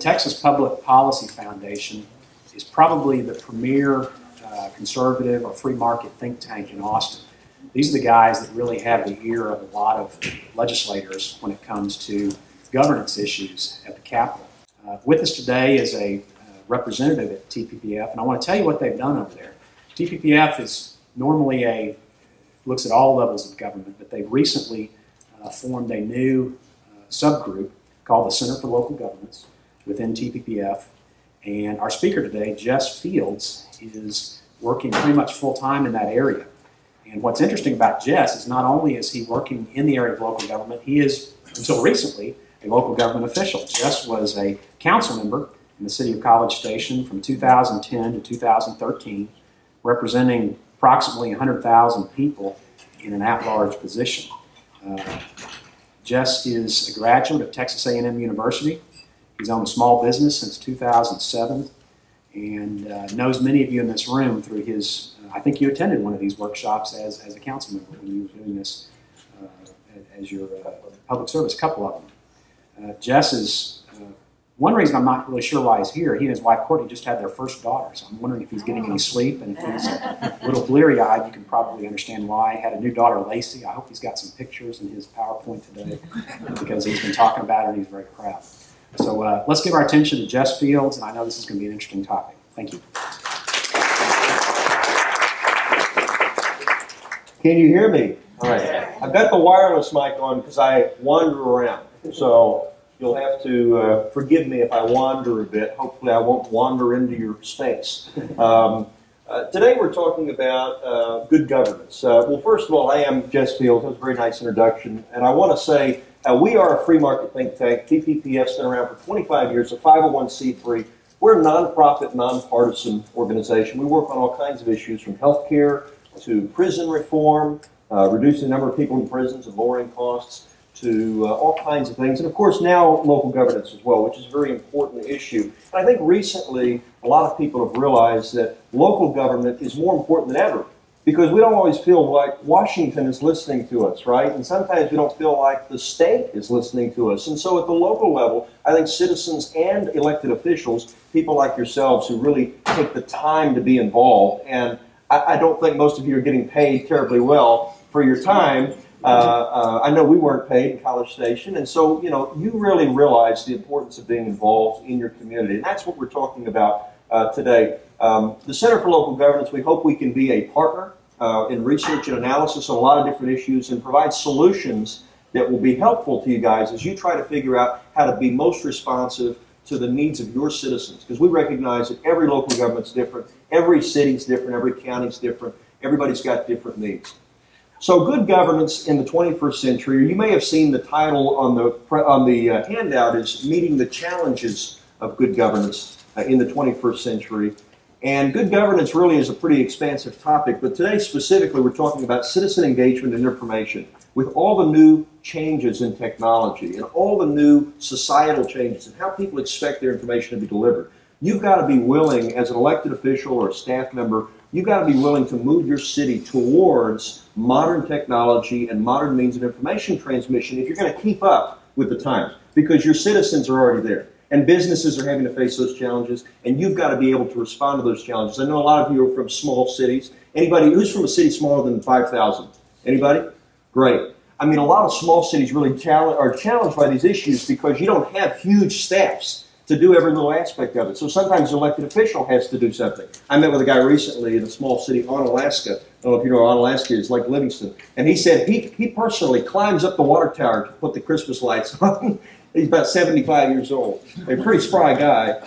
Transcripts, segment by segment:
Texas Public Policy Foundation is probably the premier conservative or free market think tank in Austin. These are the guys that really have the ear of a lot of legislators when it comes to governance issues at the Capitol. With us today is a representative at TPPF, and I want to tell you what they've done over there. TPPF is normally looks at all levels of government, but they've recently formed a new subgroup called the Center for Local Governments within TPPF. And our speaker today, Jess Fields, is working pretty much full-time in that area. And what's interesting about Jess is not only is he working in the area of local government, he is, until recently, a local government official. Jess was a council member in the city of College Station from 2010 to 2013, representing approximately 100,000 people in an at-large position. Jess is a graduate of Texas A&M University. He's owned a small business since 2007 and knows many of you in this room through his, I think you attended one of these workshops as a council member when you were doing this as your public service, a couple of them. Jess is, one reason I'm not really sure why he's here, he and his wife Courtney just had their first daughter, so I'm wondering if he's getting any sleep, and if he's a little bleary-eyed, you can probably understand why. He had a new daughter, Lacey. I hope he's got some pictures in his PowerPoint today because he's been talking about her and he's very proud. So let's give our attention to Jess Fields, and I know this is going to be an interesting topic. Thank you. Can you hear me? All right. I've got the wireless mic on because I wander around. So you'll have to forgive me if I wander a bit. Hopefully I won't wander into your space. Today we're talking about good governance. Well, first of all, I am Jess Fields. That was a very nice introduction. And I want to say we are a free market think tank. TPPF's been around for 25 years, a 501c3. We're a nonprofit, nonpartisan organization. We work on all kinds of issues from healthcare to prison reform, reducing the number of people in prisons and lowering costs, to all kinds of things. And of course now local governance as well, which is a very important issue. And I think recently a lot of people have realized that local government is more important than ever because we don't always feel like Washington is listening to us, right? And sometimes we don't feel like the state is listening to us. And so at the local level, I think citizens and elected officials, people like yourselves who really take the time to be involved, and I don't think most of you are getting paid terribly well for your time. I know we weren't paid in College Station, and so, you know, you really realize the importance of being involved in your community, and that's what we're talking about today. The Center for Local Governance, we hope we can be a partner in research and analysis on a lot of different issues and provide solutions that will be helpful to you guys as you try to figure out how to be most responsive to the needs of your citizens, because we recognize that every local government's different, every city's different, every county's different, everybody's got different needs. So good governance in the 21st century, you may have seen the title on the handout is Meeting the Challenges of Good Governance in the 21st Century. And good governance really is a pretty expansive topic, but today specifically we're talking about citizen engagement and information. With all the new changes in technology and all the new societal changes and how people expect their information to be delivered, you've got to be willing, as an elected official or a staff member, you've got to be willing to move your city towards modern technology and modern means of information transmission if you're going to keep up with the times, because your citizens are already there. And businesses are having to face those challenges, and you've got to be able to respond to those challenges. I know a lot of you are from small cities. Anybody who's from a city smaller than 5,000? Anybody? Great. I mean, a lot of small cities really are challenged by these issues because you don't have huge staffs to do every little aspect of it. So sometimes the elected official has to do something. I met with a guy recently in a small city on Alaska. I don't know if you know where Alaska is, like Livingston. And he said he personally climbs up the water tower to put the Christmas lights on. He's about 75 years old. A pretty spry guy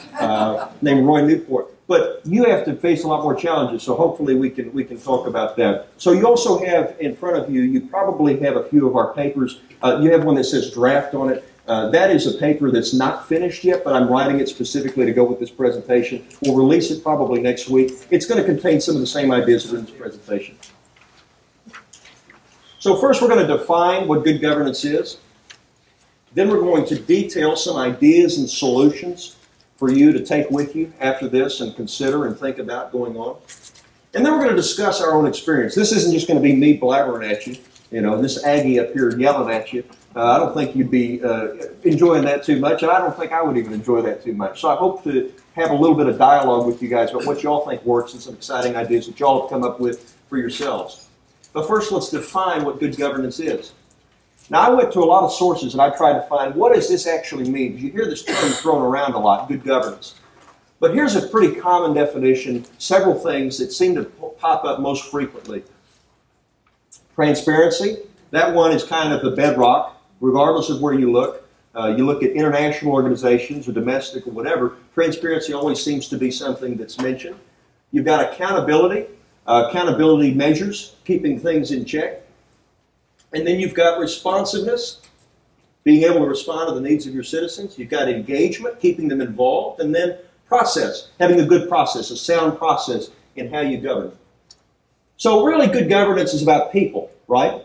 named Roy Newport. But you have to face a lot more challenges, so hopefully we can talk about that. So you also have in front of you, you probably have a few of our papers. You have one that says draft on it. That is a paper that's not finished yet, but I'm writing it specifically to go with this presentation. We'll release it probably next week. It's going to contain some of the same ideas that are in this presentation. So first we're going to define what good governance is. Then we're going to detail some ideas and solutions for you to take with you after this and consider and think about going on. And then we're going to discuss our own experience. This isn't just going to be me blabbering at you, you know, this Aggie up here yelling at you. I don't think you'd be enjoying that too much, and I don't think I would even enjoy that too much. So I hope to have a little bit of dialogue with you guys about what y'all think works and some exciting ideas that y'all have come up with for yourselves. But first, let's define what good governance is. Now, I went to a lot of sources and I tried to find what does this actually mean? Because you hear this term thrown around a lot, good governance. But here's a pretty common definition, several things that seem to pop up most frequently. Transparency, that one is kind of the bedrock, regardless of where you look. You look at international organizations or domestic or whatever, transparency always seems to be something that's mentioned. You've got accountability, accountability measures, keeping things in check. And then you've got responsiveness, being able to respond to the needs of your citizens. You've got engagement, keeping them involved. And then process, having a good process, a sound process in how you govern. So really good governance is about people, right?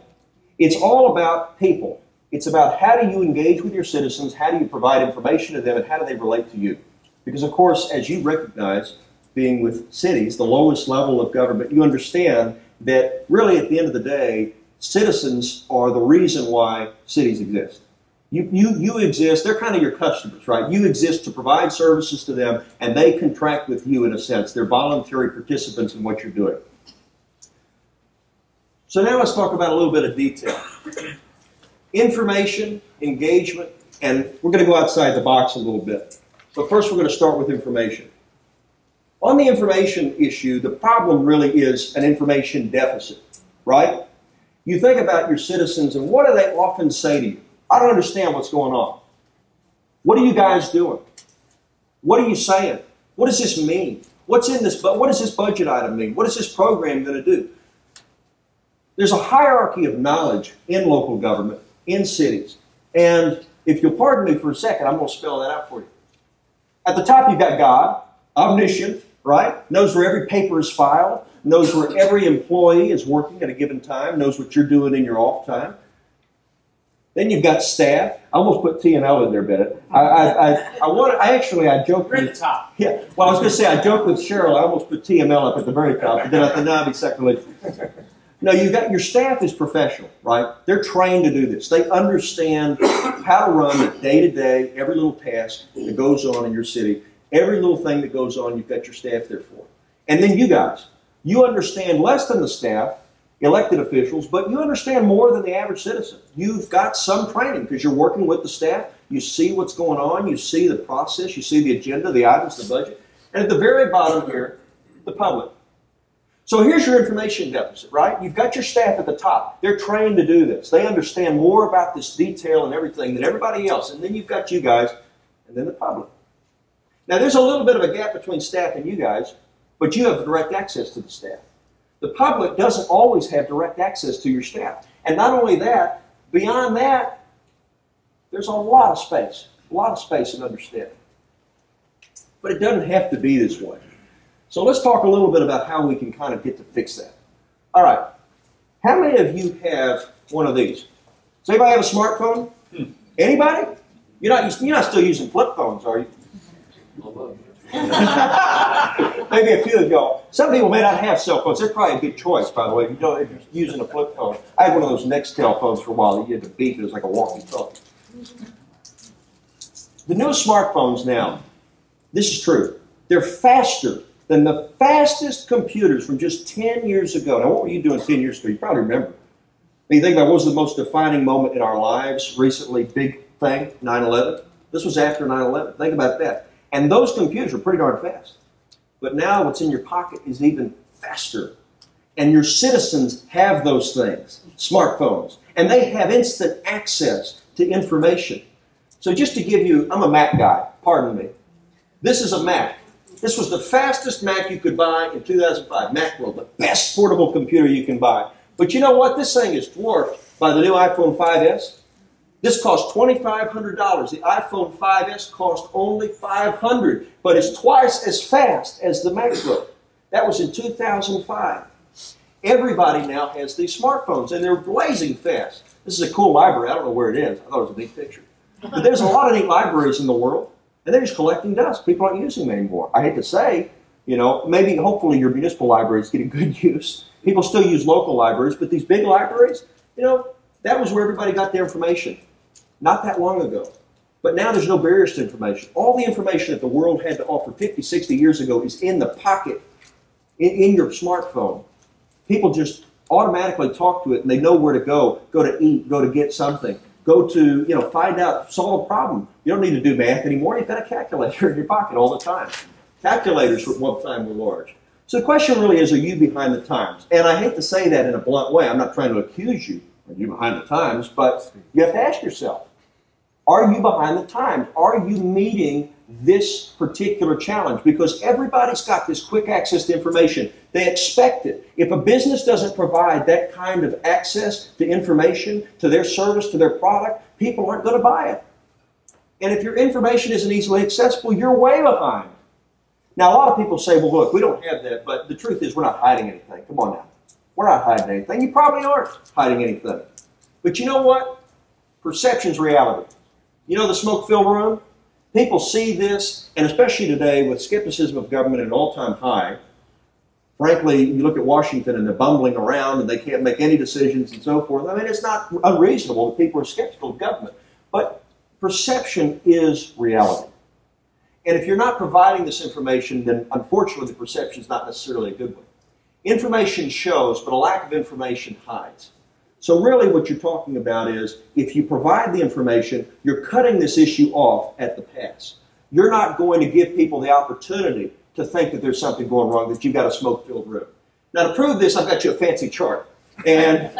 It's all about people. It's about how do you engage with your citizens, how do you provide information to them, and how do they relate to you? Because, of course, as you recognize, being with cities, the lowest level of government, you understand that really at the end of the day, citizens are the reason why cities exist. You exist, they're kind of your customers, right? You exist to provide services to them, and they contract with you in a sense. They're voluntary participants in what you're doing. So now let's talk about a little bit of detail. Information, engagement, and we're going to go outside the box a little bit. But first we're going to start with information. On the information issue, the problem really is an information deficit, right? You think about your citizens and what do they often say to you? I don't understand what's going on. What are you guys doing? What are you saying? What does this mean? What's in this? What does this budget item mean? What is this program going to do? There's a hierarchy of knowledge in local government, in cities. And if you'll pardon me for a second, I'm going to spell that out for you. At the top, you've got God, omniscient, right? Knows where every paper is filed, knows where every employee is working at a given time, knows what you're doing in your off time. Then you've got staff. I almost put T&L in there, Bennett. I joked You're at the top. Yeah. Well, I was going to say, I joked with Cheryl. I almost put TML up at the very top, but then I thought, no, I'd be sacrilege. No, you've got your staff is professional, right? They're trained to do this. They understand how to run the day-to-day, every little task that goes on in your city. Every little thing that goes on, you've got your staff there for. And then you guys, you understand less than the staff, elected officials, but you understand more than the average citizen. You've got some training because you're working with the staff. You see what's going on. You see the process. You see the agenda, the items, the budget. And at the very bottom here, the public. So here's your information deficit, right? You've got your staff at the top. They're trained to do this. They understand more about this detail and everything than everybody else. And then you've got you guys, and then the public. Now, there's a little bit of a gap between staff and you guys, but you have direct access to the staff. The public doesn't always have direct access to your staff. And not only that, beyond that, there's a lot of space and understanding. But it doesn't have to be this way. So let's talk a little bit about how we can kind of get to fix that. All right. How many of you have one of these? Does anybody have a smartphone? Anybody? You're not still using flip phones, are you? Maybe a few of y'all. Some people may not have cell phones. They're probably a good choice, by the way, if you're using a flip phone. I had one of those Nextel phones for a while that you had to beep. It was like a walkie-talkie. The newest smartphones now, this is true, they're faster than the fastest computers from just 10 years ago. Now, what were you doing 10 years ago? You probably remember. When you think about what was the most defining moment in our lives recently, big thing, 9/11. This was after 9/11. Think about that. And those computers were pretty darn fast. But now what's in your pocket is even faster. And your citizens have those things, smartphones. And they have instant access to information. So just to give you, I'm a Mac guy, pardon me. This is a Mac. This was the fastest Mac you could buy in 2005. Macworld, the best portable computer you can buy. But you know what? This thing is dwarfed by the new iPhone 5S. This cost $2,500. The iPhone 5S cost only $500, but it's twice as fast as the MacBook. That was in 2005. Everybody now has these smartphones, and they're blazing fast. This is a cool library. I don't know where it is. I thought it was a neat picture. But there's a lot of neat libraries in the world, and they're just collecting dust. People aren't using them anymore. I hate to say, maybe hopefully your municipal library is getting good use. People still use local libraries, but these big libraries, that was where everybody got their information. not that long ago. But now there's no barriers to information. All the information that the world had to offer 50, 60 years ago is in the pocket, in your smartphone. People just automatically talk to it, and they know where to go to eat, go to get something, go to, find out, solve a problem. You don't need to do math anymore. You've got a calculator in your pocket all the time. Calculators at one time were large. So the question really is, are you behind the times? And I hate to say that in a blunt way. I'm not trying to accuse you of you behind the times, but you have to ask yourself, are you behind the times? Are you meeting this particular challenge? Because everybody's got this quick access to information. They expect it. If a business doesn't provide that kind of access to information, to their service, to their product, people aren't going to buy it. And if your information isn't easily accessible, you're way behind. Now, a lot of people say, well, look, we don't have that, but the truth is we're not hiding anything. Come on now. We're not hiding anything. You probably aren't hiding anything. But you know what? Perception's reality. You know the smoke-filled room? People see this, and especially today with skepticism of government at an all-time high. Frankly, you look at Washington and they're bumbling around and they can't make any decisions and so forth. I mean, it's not unreasonable that people are skeptical of government. But perception is reality. And if you're not providing this information, then unfortunately the perception is not necessarily a good one. Information shows, but a lack of information hides. So really what you're talking about is, if you provide the information, you're cutting this issue off at the pass. You're not going to give people the opportunity to think that there's something going wrong, that you've got a smoke-filled room. Now to prove this, I've got you a fancy chart. And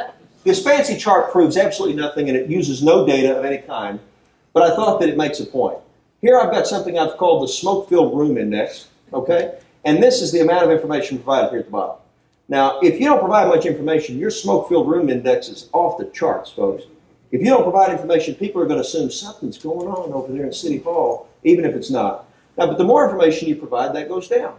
this fancy chart proves absolutely nothing, and it uses no data of any kind, but I thought that it makes a point. Here I've got something I've called the smoke-filled room index, okay? And this is the amount of information provided here at the bottom. Now, if you don't provide much information, your smoke-filled room index is off the charts, folks. If you don't provide information, people are going to assume something's going on over there in City Hall, even if it's not. Now, but the more information you provide, that goes down.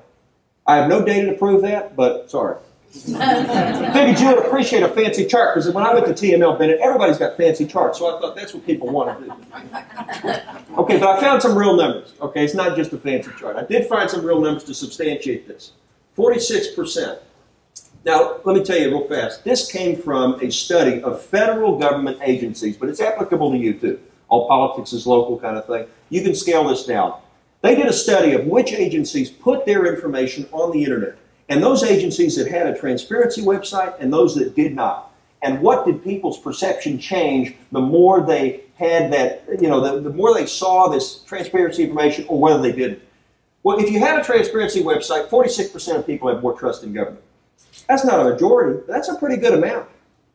I have no data to prove that, but sorry. Figured you would appreciate a fancy chart, because when I went to TML Bennett, everybody's got fancy charts, so I thought that's what people want to do. Okay, but I found some real numbers. Okay, it's not just a fancy chart. I did find some real numbers to substantiate this. 46%. Now, let me tell you real fast. This came from a study of federal government agencies, but it's applicable to you too. All politics is local kind of thing. You can scale this down. They did a study of which agencies put their information on the internet, and those agencies that had a transparency website and those that did not. And what did people's perception change the more they had that, the more they saw this transparency information, or whether they didn't? Well, if you have a transparency website, 46% of people have more trust in government. That's not a majority, but that's a pretty good amount.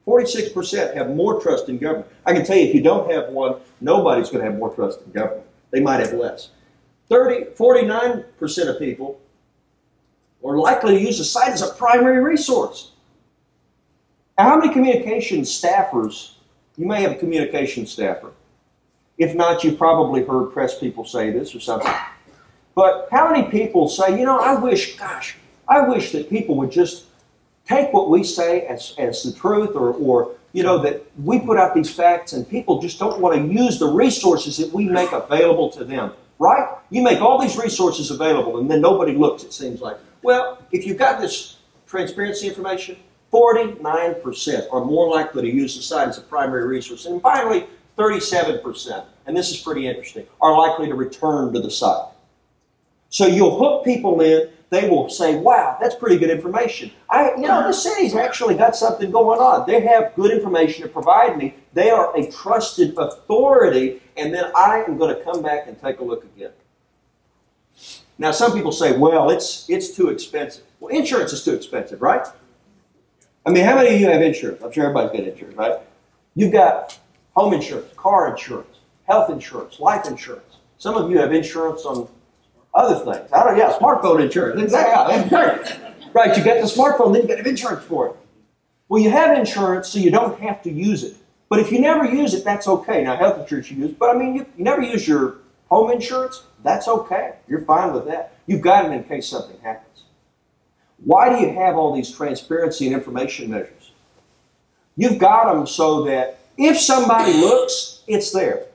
46% have more trust in government. I can tell you, if you don't have one, nobody's going to have more trust in government. They might have less. 49% of people are likely to use the site as a primary resource. Now, how many communications staffers, you may have a communications staffer. If not, you've probably heard press people say this or something. But how many people say, I wish that people would just take what we say as the truth, or that we put out these facts and people just don't want to use the resources that we make available to them, right? You make all these resources available and then nobody looks, it seems like. Well, if you've got this transparency information, 49% are more likely to use the site as a primary resource. And finally, 37%, and this is pretty interesting, are likely to return to the site. So you'll hook people in. They will say, wow, that's pretty good information. This city's actually got something going on. They have good information to provide me. They are a trusted authority, and then I am going to come back and take a look again. Now, some people say, well, it's too expensive. Well, insurance is too expensive, right? I mean, how many of you have insurance? I'm sure everybody's got insurance, right? You've got home insurance, car insurance, health insurance, life insurance. Some of you have insurance on other things. Smartphone insurance. Exactly. Right, you got the smartphone, then you got insurance for it. Well, you have insurance so you don't have to use it. But if you never use it, that's okay. Now, health insurance you use, but I mean, you never use your home insurance, that's okay. You're fine with that. You've got it in case something happens. Why do you have all these transparency and information measures? You've got them so that if somebody looks, it's there.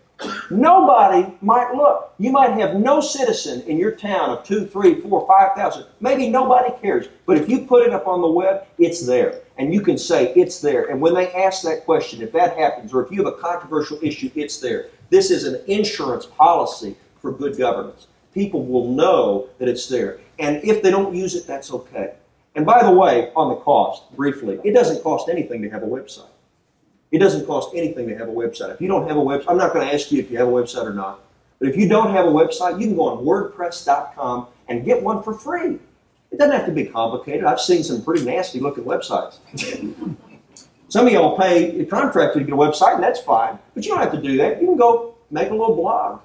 Nobody might look. You might have no citizen in your town of 2, 3, 4, 5,000. Maybe nobody cares. But if you put it up on the web, it's there. And you can say it's there. And when they ask that question, if that happens, or if you have a controversial issue, it's there. This is an insurance policy for good governance. People will know that it's there. And if they don't use it, that's okay. And by the way, on the cost, briefly, it doesn't cost anything to have a website. It doesn't cost anything to have a website. If you don't have a website, I'm not going to ask you if you have a website or not. But if you don't have a website, you can go on WordPress.com and get one for free. It doesn't have to be complicated. I've seen some pretty nasty looking websites. Some of y'all pay a contractor to get a website, and that's fine. But you don't have to do that. You can go make a little blog.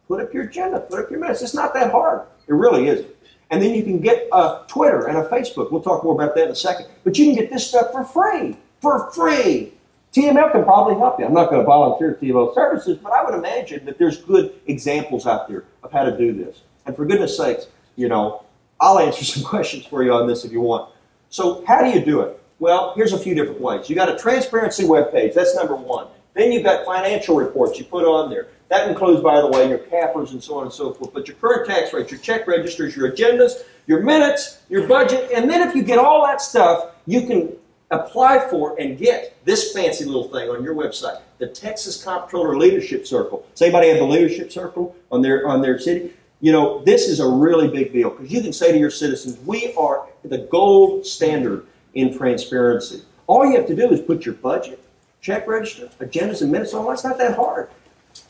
Put up your agenda. Put up your minutes. It's not that hard. It really isn't. And then you can get a Twitter and a Facebook. We'll talk more about that in a second. But you can get this stuff for free. For free. TML can probably help you. I'm not going to volunteer TML services, but I would imagine that there's good examples out there of how to do this. And for goodness sakes, you know, I'll answer some questions for you on this if you want. So how do you do it? Well, here's a few different ways. You got a transparency webpage. That's number one. Then you've got financial reports you put on there. That includes, by the way, your CAFRs and so on and so forth. But your current tax rates, your check registers, your agendas, your minutes, your budget. And then if you get all that stuff, you can apply for and get this fancy little thing on your website, the Texas Comptroller Leadership Circle. Does anybody have the Leadership Circle on their city? You know, this is a really big deal because you can say to your citizens, we are the gold standard in transparency. All you have to do is put your budget, check register, agendas, and minutes online. It's not that hard.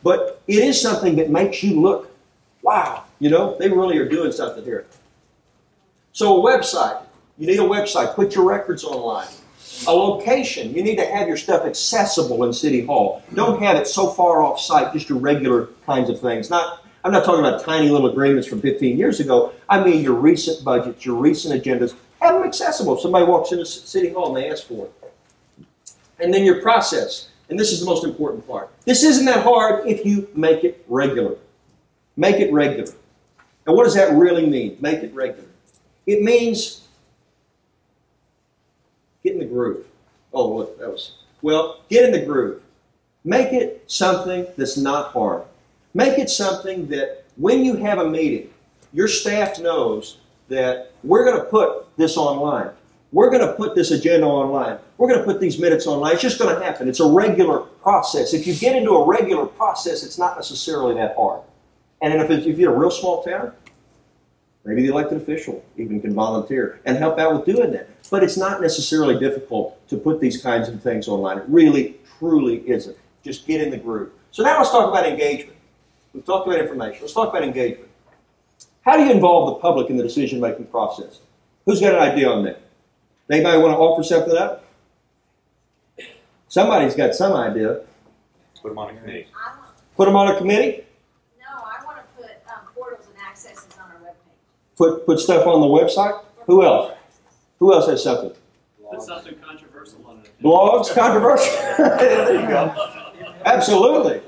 But it is something that makes you look, wow, you know, they really are doing something here. So a website, you need a website. Put your records online. A location, you need to have your stuff accessible in City Hall. Don't have it so far off site, just your regular kinds of things. I'm not talking about tiny little agreements from 15 years ago. I mean your recent budgets, your recent agendas. Have them accessible. If somebody walks into City Hall and they ask for it. And then your process. And this is the most important part. This isn't that hard if you make it regular. Make it regular. And what does that really mean? Make it regular. It means get in the groove. Oh, look, get in the groove. Make it something that's not hard. Make it something that when you have a meeting, your staff knows that we're going to put this online. We're going to put this agenda online. We're going to put these minutes online. It's just going to happen. It's a regular process. If you get into a regular process, it's not necessarily that hard. And if you're a real small town, maybe the elected official even can volunteer and help out with doing that. But it's not necessarily difficult to put these kinds of things online. It really, truly isn't. Just get in the groove. So now let's talk about engagement. We've talked about information. Let's talk about engagement. How do you involve the public in the decision-making process? Who's got an idea on that? Anybody want to offer something up? Somebody's got some idea. Put them on a committee. Put them on a committee? No, I want to put portals and accesses on our webpage. Put stuff on the website? Who else? Who else has something? Put something controversial on it. Blogs? Controversial? There you go. Absolutely.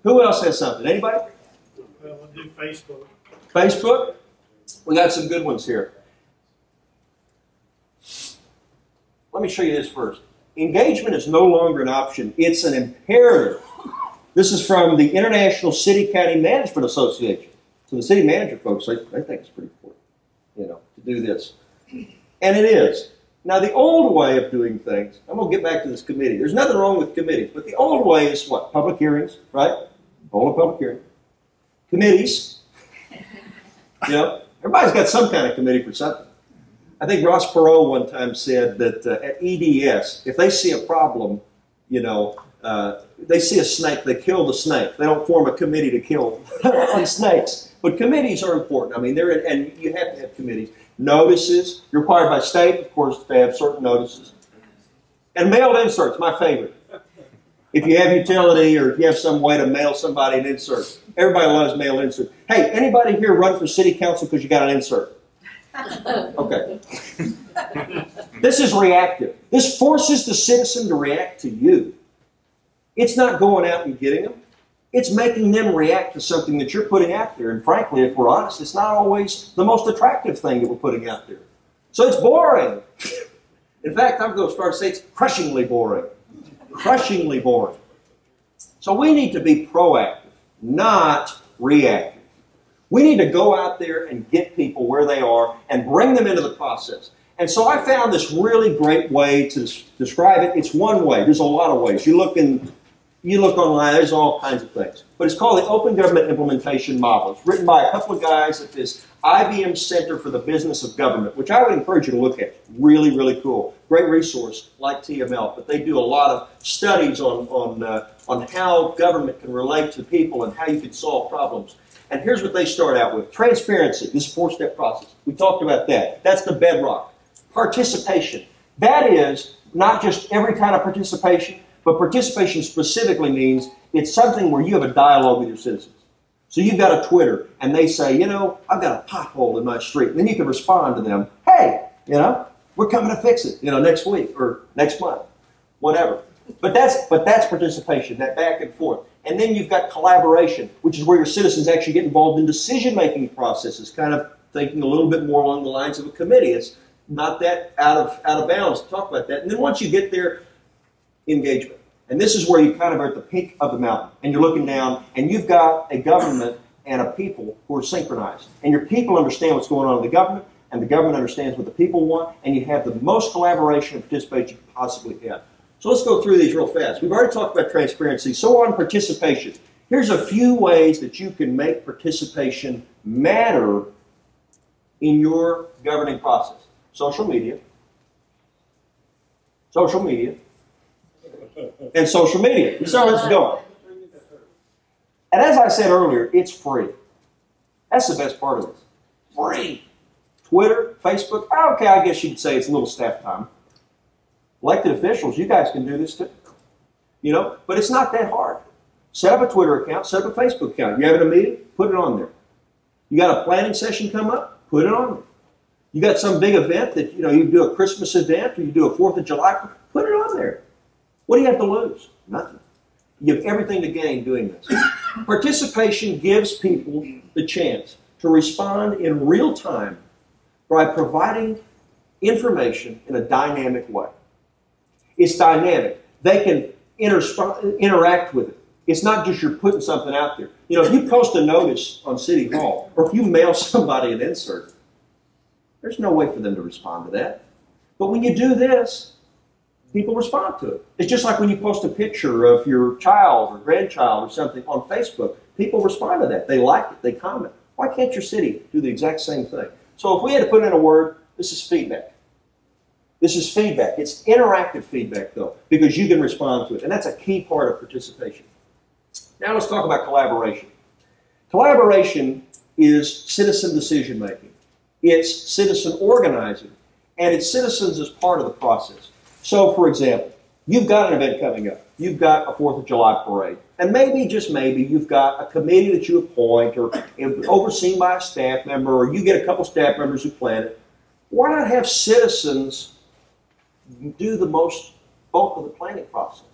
Who else has something? Anybody? Well, we'll do Facebook. Facebook? We got some good ones here. Let me show you this first. Engagement is no longer an option. It's an imperative. This is from the International City County Management Association. So the city manager folks, they think it's pretty important, you know, to do this. And it is. Now, the old way of doing things, I'm going to get back to this committee. There's nothing wrong with committees, but the old way is what? Public hearings, right? Hold a public hearing. Committees. You know, everybody's got some kind of committee for something. I think Ross Perot one time said that at EDS, if they see a problem, you know, they see a snake, they kill the snake. They don't form a committee to kill on snakes. But committees are important. I mean, and you have to have committees. Notices, you're required by state, of course, to have certain notices. And mailed inserts, my favorite. If you have utility or if you have some way to mail somebody an insert. Everybody loves mail inserts. Hey, anybody here run for city council because you got an insert? Okay. This is reactive. This forces the citizen to react to you. It's not going out and getting them. It's making them react to something that you're putting out there. And frankly, if we're honest, it's not always the most attractive thing that we're putting out there. So it's boring. In fact, I'm going to start to say it's crushingly boring. Crushingly boring. So we need to be proactive. not reactive. We need to go out there and get people where they are and bring them into the process. And so I found this really great way to describe it. It's one way. There's a lot of ways. You look online, there's all kinds of things. But it's called the Open Government Implementation Model. It's written by a couple of guys at this IBM Center for the Business of Government, which I would encourage you to look at. Really, really cool. Great resource, like TML. But they do a lot of studies on how government can relate to people and how you can solve problems. And here's what they start out with. Transparency. This is a 4-step process. We talked about that. That's the bedrock. Participation. That is not just every kind of participation, but participation specifically means it's something where you have a dialogue with your citizens. So you've got a Twitter, and they say, you know, I've got a pothole in my street. And then you can respond to them, hey, you know, we're coming to fix it, you know, next week or next month, whatever. But that's participation, that back and forth. And then you've got collaboration, which is where your citizens actually get involved in decision-making processes, kind of thinking a little bit more along the lines of a committee. It's not that out of bounds to talk about that. And then once you get there, engagement. And this is where you kind of are at the peak of the mountain, and you're looking down, and you've got a government and a people who are synchronized. And your people understand what's going on in the government, and the government understands what the people want, and you have the most collaboration and participation you can possibly have. So let's go through these real fast. We've already talked about transparency. So on participation. Here's a few ways that you can make participation matter in your governing process. Social media. Social media. And social media. You see how this is going. And as I said earlier, it's free. That's the best part of this. Free. Twitter, Facebook. Okay, I guess you could say it's a little staff time. Elected officials, you guys can do this too. You know, but it's not that hard. Set up a Twitter account, set up a Facebook account. You're having a meeting, put it on there. You got a planning session come up, put it on there. You got some big event that, you know, you do a Christmas event or you do a 4th of July, put it on there. What do you have to lose? Nothing. You have everything to gain doing this. Participation gives people the chance to respond in real time by providing information in a dynamic way. It's dynamic. They can interact with it. It's not just you're putting something out there. You know, if you post a notice on City Hall, or if you mail somebody an insert, there's no way for them to respond to that. But when you do this, people respond to it. It's just like when you post a picture of your child or grandchild or something on Facebook. People respond to that. They like it. They comment. Why can't your city do the exact same thing? So if we had to put in a word, this is feedback. This is feedback. It's interactive feedback, though, because you can respond to it. And that's a key part of participation. Now let's talk about collaboration. Collaboration is citizen decision-making. It's citizen organizing. And it's citizens as part of the process. So, for example, you've got an event coming up. You've got a 4th of July parade. And maybe, just maybe, you've got a committee that you appoint or overseen by a staff member, or you get a couple staff members who plan it. Why not have citizens do the most bulk of the planning process?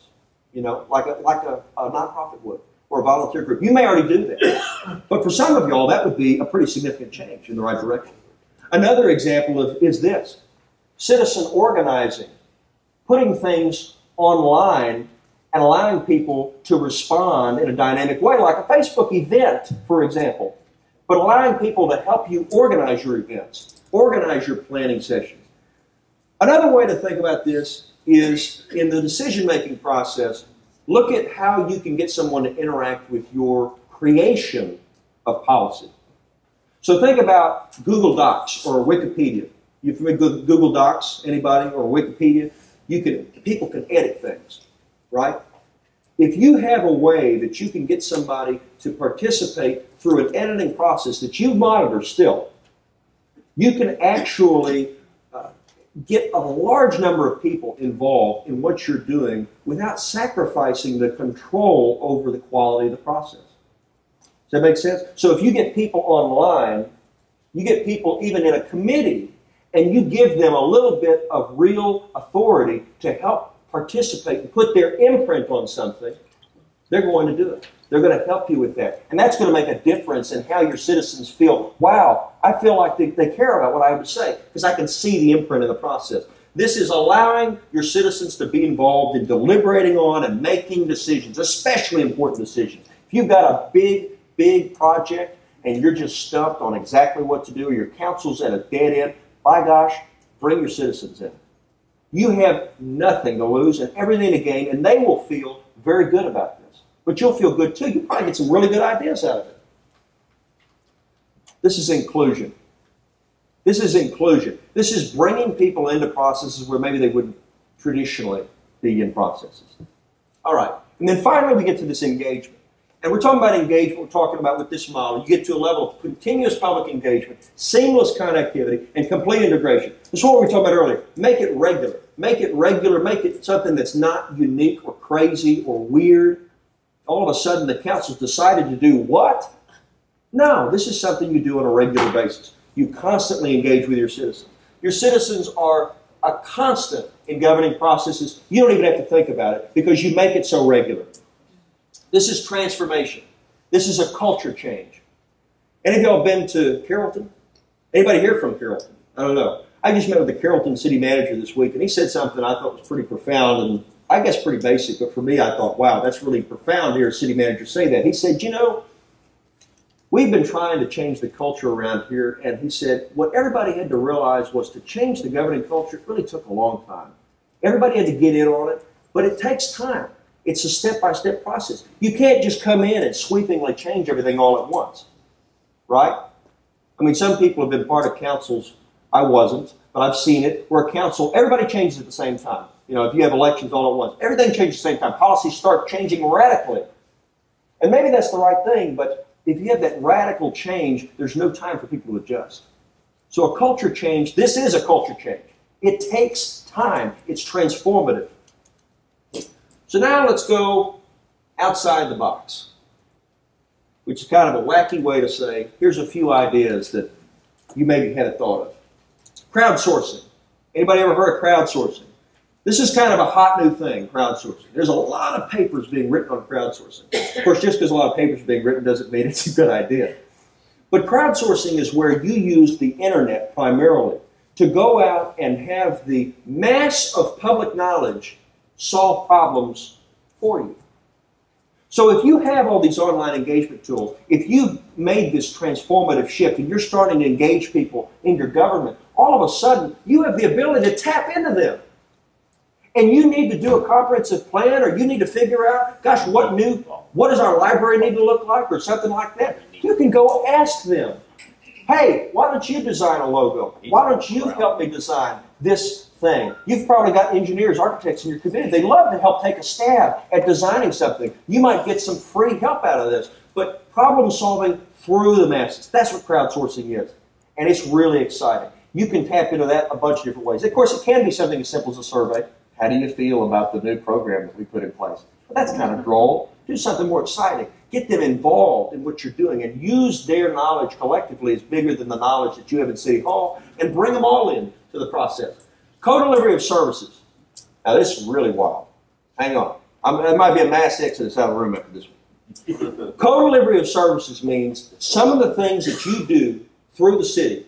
You know, like a nonprofit would, or a volunteer group. You may already do that. But for some of y'all, that would be a pretty significant change in the right direction. Another example is this. Citizen organizing. Putting things online and allowing people to respond in a dynamic way, like a Facebook event, for example. But allowing people to help you organize your events, organize your planning sessions. Another way to think about this is in the decision-making process, look at how you can get someone to interact with your creation of policy. So think about Google Docs or Wikipedia. You familiar with Google Docs, anybody, or Wikipedia? People can edit things, right? If you have a way that you can get somebody to participate through an editing process that you monitor still, you can actually get a large number of people involved in what you're doing without sacrificing the control over the quality of the process. Does that make sense? So if you get people online, you get people even in a committee, and you give them a little bit of real authority to help participate and put their imprint on something, they're going to do it. They're going to help you with that. And that's going to make a difference in how your citizens feel. Wow, I feel like they care about what I have to say because I can see the imprint in the process. This is allowing your citizens to be involved in deliberating on and making decisions, especially important decisions. If you've got a big project and you're just stumped on exactly what to do, or your council's at a dead end, by gosh, bring your citizens in. You have nothing to lose and everything to gain, and they will feel very good about this. But you'll feel good too. You'll probably get some really good ideas out of it. This is inclusion. This is inclusion. This is bringing people into processes where maybe they wouldn't traditionally be in processes. All right. And then finally we get to this engagement. And we're talking about engagement, we're talking about with this model, you get to a level of continuous public engagement, seamless connectivity, and complete integration. This is what we were talking about earlier. Make it regular. Make it regular. Make it something that's not unique or crazy or weird. All of a sudden the council's decided to do what? No, this is something you do on a regular basis. You constantly engage with your citizens. Your citizens are a constant in governing processes. You don't even have to think about it because you make it so regular. This is transformation. This is a culture change. Any of y'all been to Carrollton? Anybody here from Carrollton? I don't know. I just met with the Carrollton city manager this week, and he said something I thought was pretty profound and I guess pretty basic, but for me I thought, wow, that's really profound to hear a city manager say that. He said, you know, we've been trying to change the culture around here, and he said what everybody had to realize was to change the governing culture, it really took a long time. Everybody had to get in on it, but it takes time. It's a step-by-step process. You can't just come in and sweepingly change everything all at once, right? I mean, some people have been part of councils. I wasn't, but I've seen it, where a council, everybody changes at the same time. You know, if you have elections all at once, everything changes at the same time. Policies start changing radically. And maybe that's the right thing, but if you have that radical change, there's no time for people to adjust. So a culture change, this is a culture change. It takes time. It's transformative. So now let's go outside the box, which is kind of a wacky way to say, here's a few ideas that you maybe hadn't thought of. Crowdsourcing. Anybody ever heard of crowdsourcing? This is kind of a hot new thing, crowdsourcing. There's a lot of papers being written on crowdsourcing. Of course, just because a lot of papers are being written doesn't mean it's a good idea. But crowdsourcing is where you use the internet primarily to go out and have the mass of public knowledge solve problems for you. So if you have all these online engagement tools, if you've made this transformative shift and you're starting to engage people in your government, all of a sudden you have the ability to tap into them. And you need to do a comprehensive plan, or you need to figure out, gosh, what does our library need to look like, or something like that. You can go ask them, hey, why don't you design a logo? Why don't you help me design this thing? You've probably got engineers, architects in your community. They love to help take a stab at designing something. You might get some free help out of this. But problem solving through the masses, that's what crowdsourcing is. And it's really exciting. You can tap into that a bunch of different ways. Of course, it can be something as simple as a survey. How do you feel about the new program that we put in place? But that's kind of droll. Do something more exciting. Get them involved in what you're doing and use their knowledge collectively as bigger than the knowledge that you have in City Hall, and bring them all in to the process. Co-delivery of services. Now this is really wild. Hang on. There might be a mass exodus out of the room after this one. Co-delivery of services means some of the things that you do through the city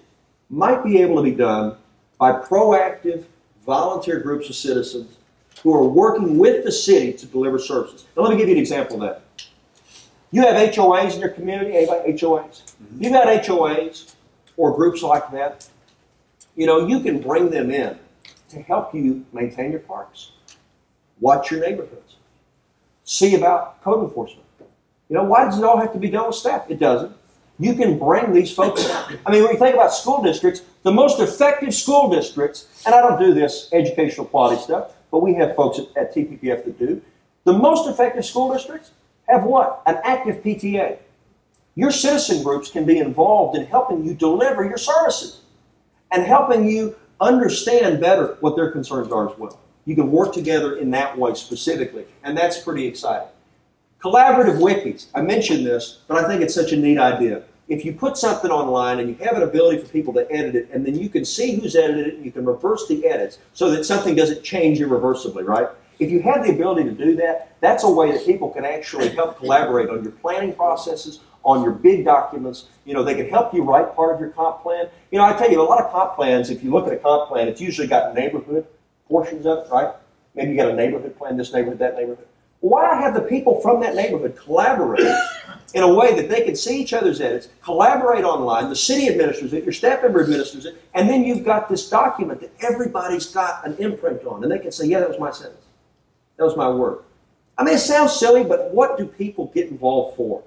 might be able to be done by proactive, volunteer groups of citizens who are working with the city to deliver services. Now let me give you an example of that. You have HOAs in your community. Anybody? HOAs? You've got HOAs or groups like that. You know, you can bring them in to help you maintain your parks, watch your neighborhoods, see about code enforcement. You know, why does it all have to be done with staff? It doesn't. You can bring these folks in. I mean, when you think about school districts, the most effective school districts, and I don't do this educational quality stuff, but we have folks at TPPF that do, the most effective school districts have what? An active PTA. Your citizen groups can be involved in helping you deliver your services and helping you understand better what their concerns are as well. You can work together in that way specifically, and that's pretty exciting. Collaborative wikis. I mentioned this, but I think it's such a neat idea. If you put something online and you have an ability for people to edit it, and then you can see who's edited it, and you can reverse the edits so that something doesn't change irreversibly, right? If you have the ability to do that, that's a way that people can actually help collaborate on your planning processes, on your big documents. You know, they can help you write part of your comp plan. You know, I tell you, a lot of comp plans, if you look at a comp plan, it's usually got neighborhood portions of it, right? Maybe you got a neighborhood plan, this neighborhood, that neighborhood. Why not have the people from that neighborhood collaborate in a way that they can see each other's edits, collaborate online, the city administers it, your staff member administers it, and then you've got this document that everybody's got an imprint on, and they can say, yeah, that was my sentence. That was my word. I mean, it sounds silly, but what do people get involved for?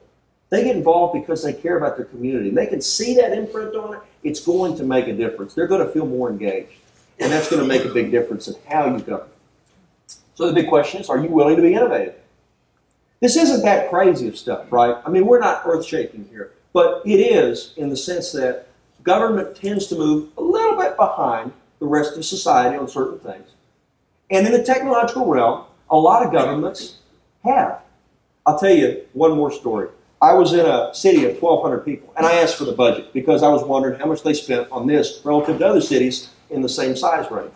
They get involved because they care about their community, and they can see that imprint on it. It's going to make a difference. They're going to feel more engaged, and that's going to make a big difference in how you govern. So the big question is, are you willing to be innovative? This isn't that crazy of stuff, right? I mean, we're not earth-shaking here, but it is in the sense that government tends to move a little bit behind the rest of society on certain things. And in the technological realm, a lot of governments have. I'll tell you one more story. I was in a city of 1,200 people, and I asked for the budget because I was wondering how much they spent on this relative to other cities in the same size range.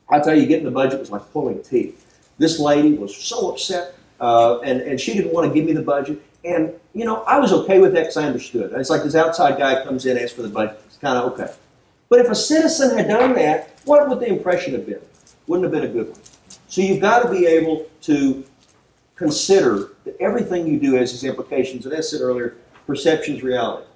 I tell you, getting the budget was like pulling teeth. This lady was so upset, and she didn't want to give me the budget. And, you know, I was okay with that because I understood. It's like this outside guy comes in, asks for the budget. It's kind of okay. But if a citizen had done that, what would the impression have been? Wouldn't have been a good one. So you've got to be able to consider that everything you do has its implications. And as I said earlier, perception is reality.